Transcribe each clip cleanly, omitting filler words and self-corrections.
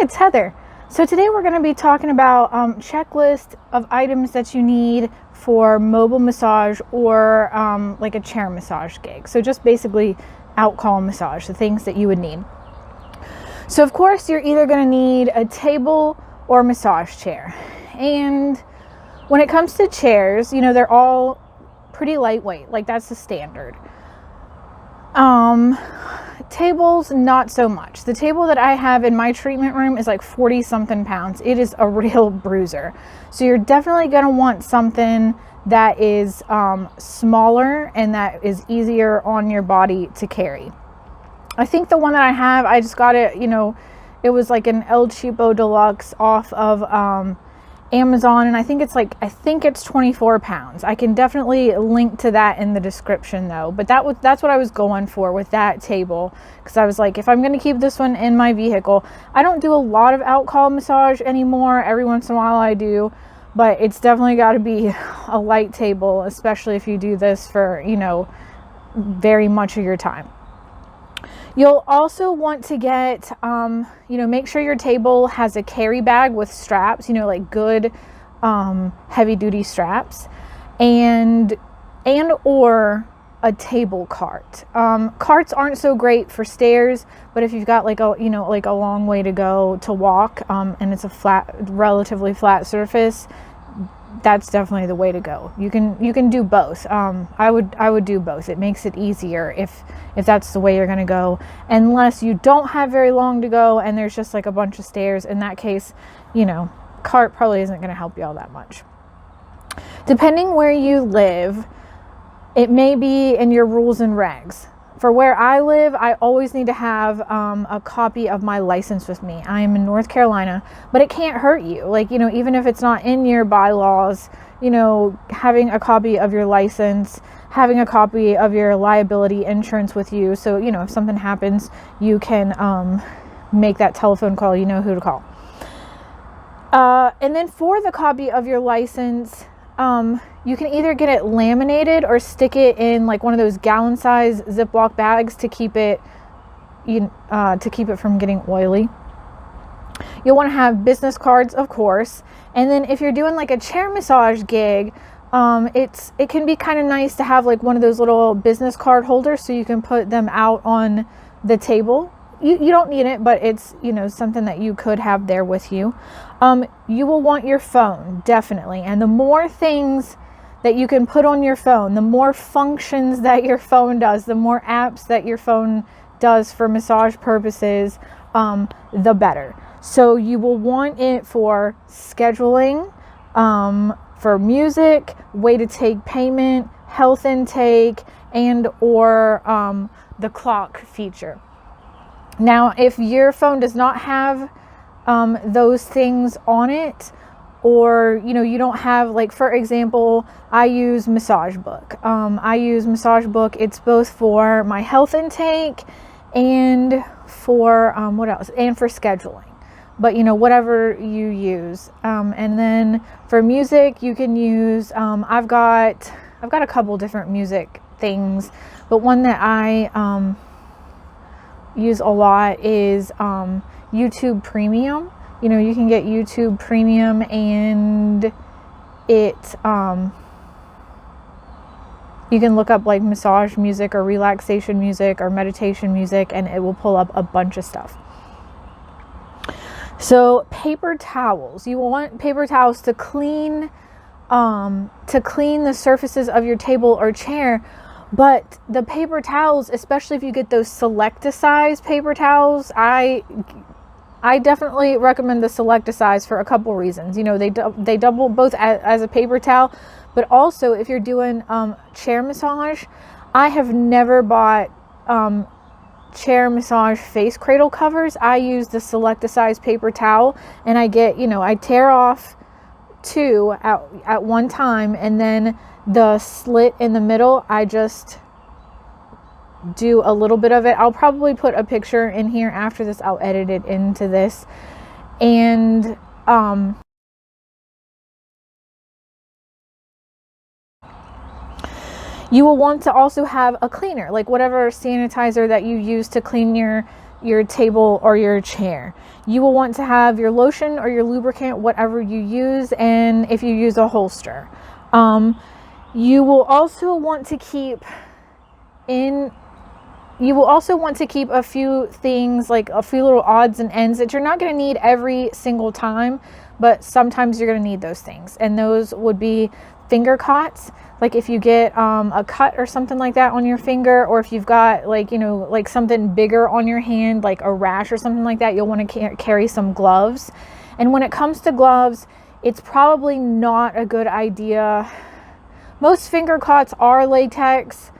it's Heather. So today we're going to be talking about checklist of items that you need for mobile massage or like a chair massage gig. So just basically Outcall massage, the things that you would need. So of course you're either going to need a table or massage chair. And when it comes to chairs, you know, they're all pretty lightweight. Like that's the standard. Tables, not so much. The table that I have in my treatment room is like 40 something pounds. It is a real bruiser. So you're definitely going to want something that is smaller and that is easier on your body to carry. I think the one that I have, I just got it, you know, it was like an El Cheapo Deluxe off of Amazon, and I think it's 24 pounds. I can definitely link to that in the description though, but that's what I was going for with that table, because I was like, if I'm going to keep this one in my vehicle, I don't do a lot of Outcall massage anymore. Every once in a while I do, but it's definitely got to be a light table, especially if you do this for, you know, very much of your time. You'll also want to get, you know, make sure your table has a carry bag with straps, you know, like good heavy duty straps, and or a table cart. Carts aren't so great for stairs, but if you've got like a, you know, like a long way to go to walk, and it's a relatively flat surface, that's definitely the way to go. You can do both. I would do both. It makes it easier if that's the way you're going to go, unless you don't have very long to go and there's just like a bunch of stairs. In that case, you know, cart probably isn't going to help you all that much. Depending where you live, it may be in your rules and regs. For where I live, I always need to have a copy of my license with me. I am in North Carolina, but it can't hurt you. Like, you know, even if it's not in your bylaws, you know, having a copy of your license, having a copy of your liability insurance with you. So, you know, if something happens, you can make that telephone call, you know who to call. And then for the copy of your license, you can either get it laminated or stick it in like one of those gallon size Ziploc bags to keep it from getting oily. You'll want to have business cards, of course. And then if you're doing like a chair massage gig, it can be kind of nice to have like one of those little business card holders so you can put them out on the table. You don't need it, but it's, you know, something that you could have there with you. You will want your phone, definitely. And the more things that you can put on your phone, the more functions that your phone does, the more apps that your phone does for massage purposes, the better. So you will want it for scheduling, for music, way to take payment, health intake, and or the clock feature. Now, if your phone does not have those things on it, or, you know, you don't have, like, for example, I use Massage Book. It's both for my health intake and for, what else? And for scheduling. But, you know, whatever you use. And then for music, you can use, I've got a couple different music things, but one that I, use a lot is YouTube Premium. You know, you can get YouTube Premium, and it you can look up like massage music or relaxation music or meditation music, and it will pull up a bunch of stuff. So paper towels, you will want paper towels to clean the surfaces of your table or chair. But the paper towels, especially if you get those Selecta-size paper towels, I definitely recommend the Selecta-size for a couple reasons. You know, they double both as a paper towel, but also if you're doing chair massage, I have never bought chair massage face cradle covers. I use the Selecta-size paper towel, and I get, you know, I tear off two at one time, and then the slit in the middle, I just do a little bit of it. I'll probably put a picture in here after this. I'll edit it into this. And you will want to also have a cleaner, like whatever sanitizer that you use to clean your your table or your chair. You will want to have your lotion or your lubricant, whatever you use, and if you use a holster. You will also want to keep a few things, like a few little odds and ends that you're not going to need every single time, but sometimes you're going to need those things. And those would be finger cots. Like if you get a cut or something like that on your finger, or if you've got like something bigger on your hand, like a rash or something like that, you'll want to carry some gloves. And when it comes to gloves, it's probably not a good idea. Most finger cots are latex.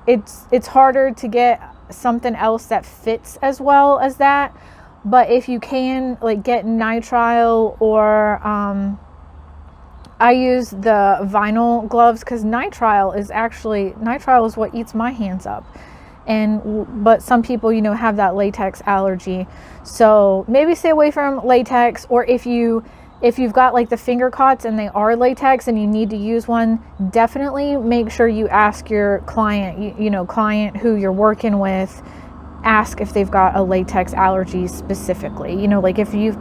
It's harder to get something else that fits as well as that. But if you can, like, get nitrile, or I use the vinyl gloves, because nitrile is what eats my hands up. But some people, have that latex allergy. So maybe stay away from latex. Or if you've got like the finger cots and they are latex and you need to use one, definitely make sure you ask your client, client who you're working with, ask if they've got a latex allergy specifically. Like if you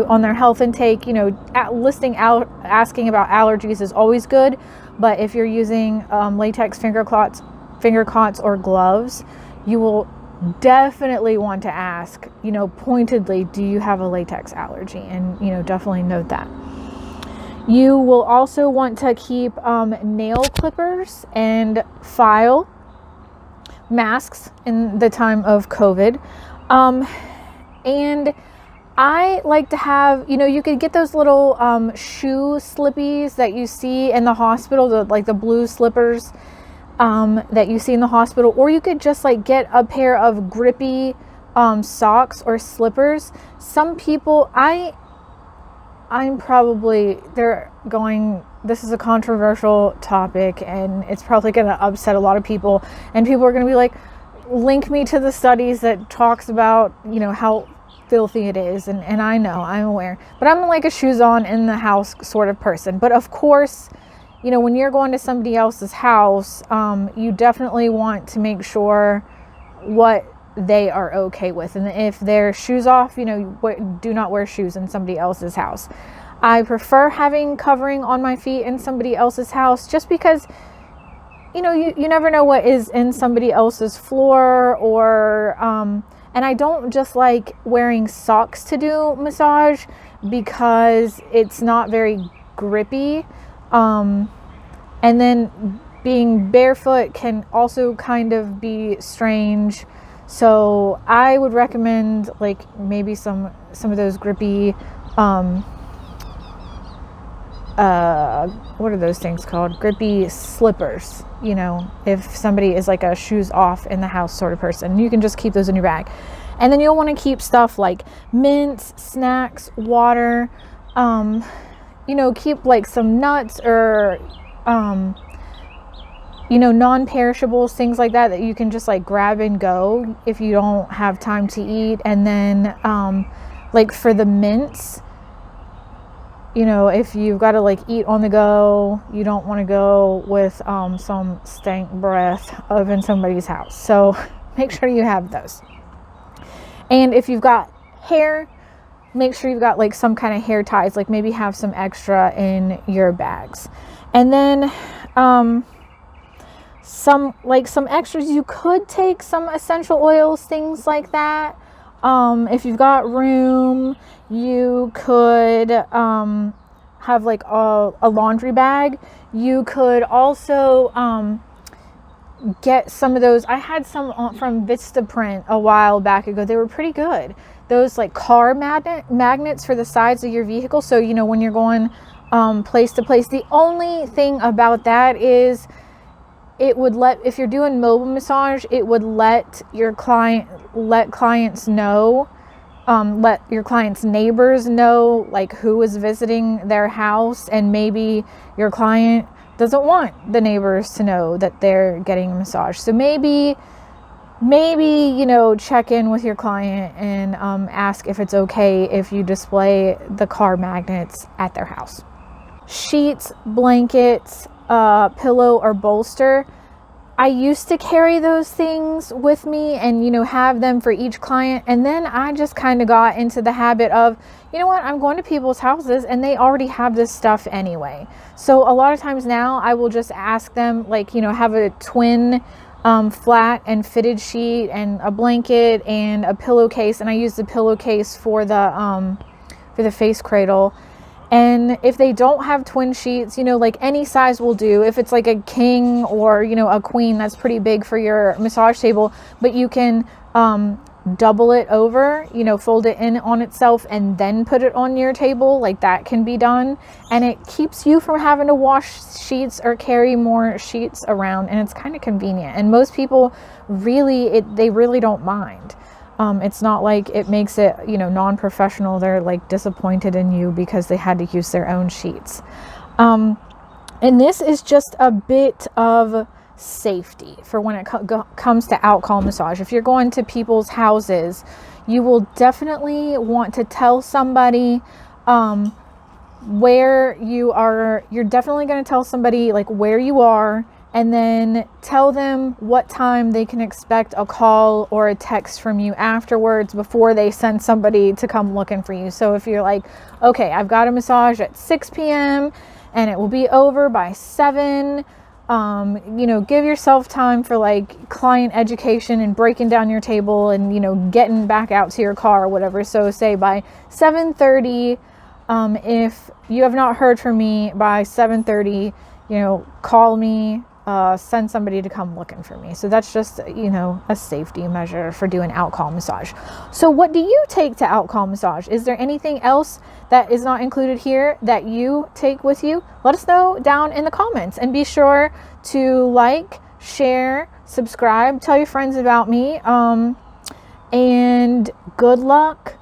on their health intake, asking about allergies is always good. But if you're using latex finger cots or gloves, you will definitely want to ask, pointedly, do you have a latex allergy? And, definitely note that. You will also want to keep nail clippers and file masks in the time of COVID. And I like to have, you could get those little shoe slippies that you see in the hospital, the blue slippers that you see in the hospital, or you could just like get a pair of grippy socks or slippers. Some people, this is a controversial topic and it's probably going to upset a lot of people, and people are going to be like, link me to the studies that talks about, how filthy it is. And I know, I'm aware, but I'm like a shoes on in the house sort of person. But of course, when you're going to somebody else's house, you definitely want to make sure what they are okay with. And if their shoes off, do not wear shoes in somebody else's house. I prefer having covering on my feet in somebody else's house, just because, you never know what is in somebody else's floor, or, and I don't just like wearing socks to do massage because it's not very grippy. And then being barefoot can also kind of be strange. So I would recommend like maybe some of those grippy, what are those things called? Grippy slippers, if somebody is like a shoes off in the house sort of person. You can just keep those in your bag. And then you'll want to keep stuff like mints, snacks, water, keep like some nuts or, non-perishables, things like that you can just like grab and go if you don't have time to eat. And then, like for the mints, if you've got to like eat on the go, you don't want to go with, some stank breath of in somebody's house. So make sure you have those. And if you've got hair, make sure you've got like some kind of hair ties, like maybe have some extra in your bags. And then some extras, you could take some essential oils, things like that. If you've got room, you could have like a laundry bag. You could also get some of those. I had some from Vistaprint a while back ago. They were pretty good. Those like car magnets for the sides of your vehicle. So, when you're going place to place. The only thing about that is it would if you're doing mobile massage, it would let your clients know, let your client's neighbors know like who is visiting their house, and maybe your client doesn't want the neighbors to know that they're getting a massage. So maybe check in with your client and ask if it's okay if you display the car magnets at their house. Sheets, blankets, pillow or bolster. I used to carry those things with me and, have them for each client. And then I just kind of got into the habit of, you know what, I'm going to people's houses and they already have this stuff anyway. So a lot of times now I will just ask them, like, have a twin flat and fitted sheet and a blanket and a pillowcase. And I use the pillowcase for the face cradle. And if they don't have twin sheets, like any size will do. If it's like a king or, a queen, that's pretty big for your massage table, but you can double it over, fold it in on itself and then put it on your table. Like that can be done. And it keeps you from having to wash sheets or carry more sheets around. And it's kind of convenient. And most people they really don't mind. It's not like it makes it, non-professional. They're like disappointed in you because they had to use their own sheets. And this is just a bit of safety for when it comes to Outcall massage. If you're going to people's houses, you will definitely want to tell somebody, where you are. You're definitely going to tell somebody like where you are, and then tell them what time they can expect a call or a text from you afterwards before they send somebody to come looking for you. So if you're like, okay, I've got a massage at 6 p.m. and it will be over by 7, give yourself time for like client education and breaking down your table and, getting back out to your car or whatever. So say by 7:30, if you have not heard from me by 7:30, call me, send somebody to come looking for me. So that's just, a safety measure for doing Outcall massage. So what do you take to Outcall massage? Is there anything else that is not included here that you take with you? Let us know down in the comments, and be sure to like, share, subscribe, tell your friends about me, and good luck